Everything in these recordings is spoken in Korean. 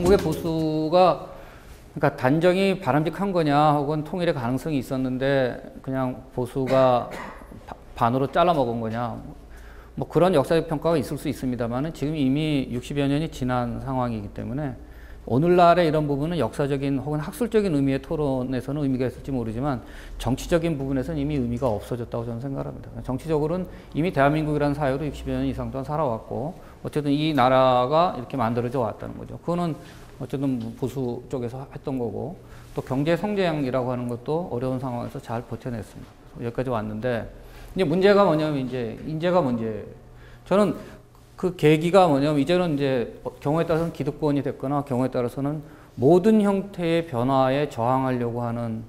한국의 보수가 그러니까 단정히 바람직한 거냐 혹은 통일의 가능성이 있었는데 그냥 보수가 반으로 잘라 먹은 거냐 뭐 그런 역사적 평가가 있을 수 있습니다만은 지금 이미 60여 년이 지난 상황이기 때문에 오늘날의 이런 부분은 역사적인 혹은 학술적인 의미의 토론에서는 의미가 있을지 모르지만 정치적인 부분에서는 이미 의미가 없어졌다고 저는 생각합니다. 정치적으로는 이미 대한민국이라는 사회로 60여 년 이상 동안 살아왔고 어쨌든 이 나라가 이렇게 만들어져 왔다는 거죠. 그거는 어쨌든 보수 쪽에서 했던 거고 또 경제 성장이라고 하는 것도 어려운 상황에서 잘 버텨냈습니다. 여기까지 왔는데 이제 문제가 뭐냐면 이제 인재가 문제예요. 저는 그 계기가 뭐냐면 이제는 이제 경우에 따라서는 기득권이 됐거나 경우에 따라서는 모든 형태의 변화에 저항하려고 하는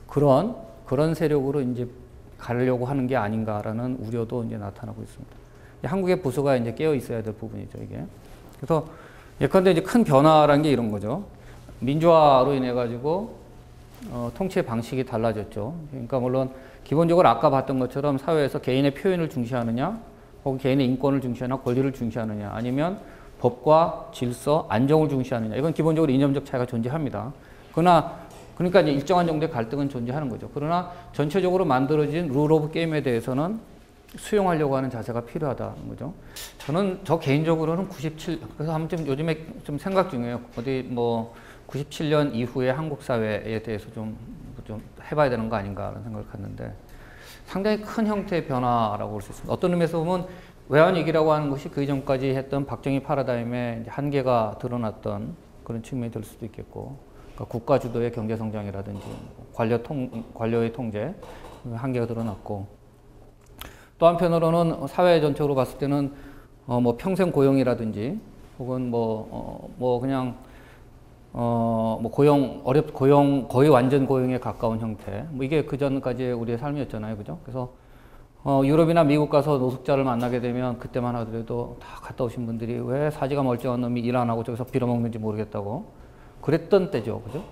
그런 세력으로 이제 가려고 하는 게 아닌가라는 우려도 이제 나타나고 있습니다. 한국의 보수가 이제 깨어 있어야 될 부분이죠, 이게. 그래서 예컨대 이제 큰 변화라는 게 이런 거죠. 민주화로 인해 가지고 통치 방식이 달라졌죠. 그러니까 물론 기본적으로 아까 봤던 것처럼 사회에서 개인의 표현을 중시하느냐, 혹은 개인의 인권을 중시하느냐, 권리를 중시하느냐, 아니면 법과 질서, 안정을 중시하느냐. 이건 기본적으로 이념적 차이가 존재합니다. 그러니까 이제 일정한 정도의 갈등은 존재하는 거죠. 그러나 전체적으로 만들어진 룰 오브 게임에 대해서는 수용하려고 하는 자세가 필요하다는 거죠. 저 개인적으로는 그래서 아무튼 요즘에 좀 생각 중이에요. 어디 뭐 97년 이후의 한국 사회에 대해서 좀 해봐야 되는 거 아닌가라는 생각을 갖는데 상당히 큰 형태의 변화라고 볼 수 있습니다. 어떤 의미에서 보면 외환위기라고 하는 것이 그 이전까지 했던 박정희 패러다임의 한계가 드러났던 그런 측면이 될 수도 있겠고 그러니까 국가 주도의 경제성장이라든지 관료의 통제 한계가 드러났고 또 한편으로는 사회 전체로 봤을 때는 뭐 평생 고용이라든지 혹은 고용 거의 완전 고용에 가까운 형태 뭐 이게 그 전까지의 우리의 삶이었잖아요, 그죠? 그래서 유럽이나 미국 가서 노숙자를 만나게 되면 그때만 하더라도 다 갔다 오신 분들이 왜 사지가 멀쩡한 놈이 일 안 하고 저기서 빌어먹는지 모르겠다고 그랬던 때죠, 그죠?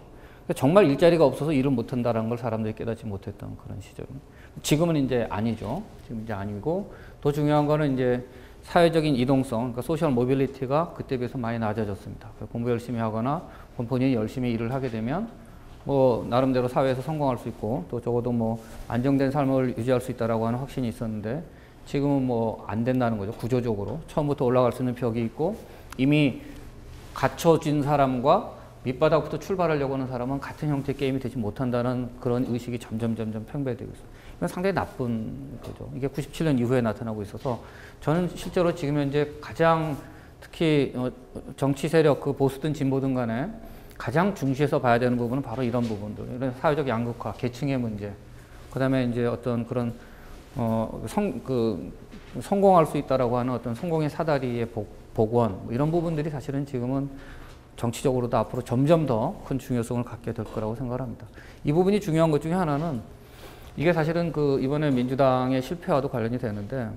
정말 일자리가 없어서 일을 못한다는 걸 사람들이 깨닫지 못했던 그런 시절입니다. 지금은 이제 아니죠. 지금 이제 아니고 더 중요한 거는 이제 사회적인 이동성, 그러니까 소셜 모빌리티가 그때 비해서 많이 낮아졌습니다. 공부 열심히 하거나 본인이 열심히 일을 하게 되면 뭐 나름대로 사회에서 성공할 수 있고 또 적어도 뭐 안정된 삶을 유지할 수 있다라고 하는 확신이 있었는데 지금은 뭐 안 된다는 거죠. 구조적으로 처음부터 올라갈 수 있는 벽이 있고 이미 갖춰진 사람과 밑바닥부터 출발하려고 하는 사람은 같은 형태의 게임이 되지 못한다는 그런 의식이 점점 팽배되고 있어요. 이건 상당히 나쁜 거죠. 이게 97년 이후에 나타나고 있어서 저는 실제로 지금 현재 가장 특히 정치 세력, 그 보수든 진보든 간에 가장 중시해서 봐야 되는 부분은 바로 이런 부분들. 이런 사회적 양극화, 계층의 문제, 그 다음에 이제 어떤 그런, 성공할 수 있다라고 하는 어떤 성공의 사다리의 복원, 이런 부분들이 사실은 지금은 정치적으로도 앞으로 점점 더 큰 중요성을 갖게 될 거라고 생각을 합니다. 이 부분이 중요한 것 중에 하나는 이게 사실은 이번에 민주당의 실패와도 관련이 되는데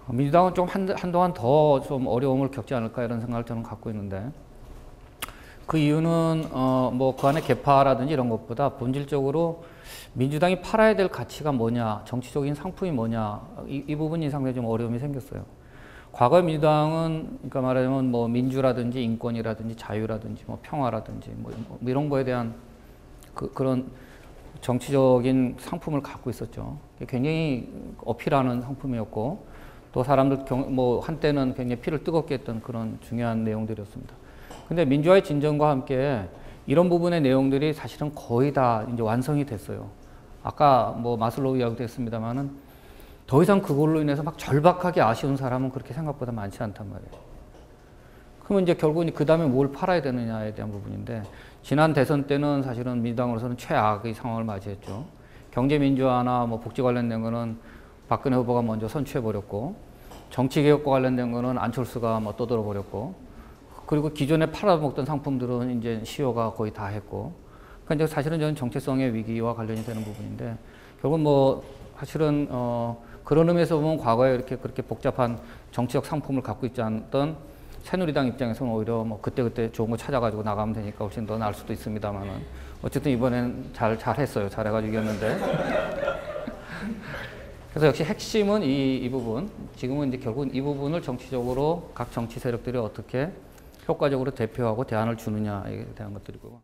민주당은 좀 한동안 더 좀 어려움을 겪지 않을까 이런 생각을 저는 갖고 있는데 그 이유는 뭐 그 안에 계파라든지 이런 것보다 본질적으로 민주당이 팔아야 될 가치가 뭐냐, 정치적인 상품이 뭐냐 이 부분이 상당히 좀 어려움이 생겼어요. 과거 민주당은 그러니까 말하자면 뭐 민주라든지 인권이라든지 자유라든지 뭐 평화라든지 뭐 이런 거에 대한 그런 정치적인 상품을 갖고 있었죠. 굉장히 어필하는 상품이었고 또 사람들 뭐 한때는 굉장히 피를 뜨겁게 했던 그런 중요한 내용들이었습니다. 근데 민주화의 진전과 함께 이런 부분의 내용들이 사실은 거의 다 이제 완성이 됐어요. 아까 뭐 마슬로우 이야기도 했습니다만은 더 이상 그걸로 인해서 막 절박하게 아쉬운 사람은 그렇게 생각보다 많지 않단 말이에요. 그러면 이제 결국은 그 다음에 뭘 팔아야 되느냐에 대한 부분인데 지난 대선 때는 사실은 민주당으로서는 최악의 상황을 맞이했죠. 경제 민주화나 뭐 복지 관련된 거는 박근혜 후보가 먼저 선취해버렸고 정치개혁과 관련된 거는 안철수가 뭐 떠들어버렸고 그리고 기존에 팔아먹던 상품들은 이제 시효가 거의 다 했고 그러니까 이제 사실은 저는 정체성의 위기와 관련이 되는 부분인데 결국 뭐 사실은 그런 의미에서 보면 과거에 이렇게 그렇게 복잡한 정치적 상품을 갖고 있지 않던 새누리당 입장에서는 오히려 뭐 그때그때 좋은 거 찾아가지고 나가면 되니까 훨씬 더 나을 수도 있습니다만은 어쨌든 이번엔 잘했어요. 잘해가지고 이겼는데. 그래서 역시 핵심은 이 부분, 지금은 이제 결국은 이 부분을 정치적으로 각 정치 세력들이 어떻게 효과적으로 대표하고 대안을 주느냐에 대한 것들이고.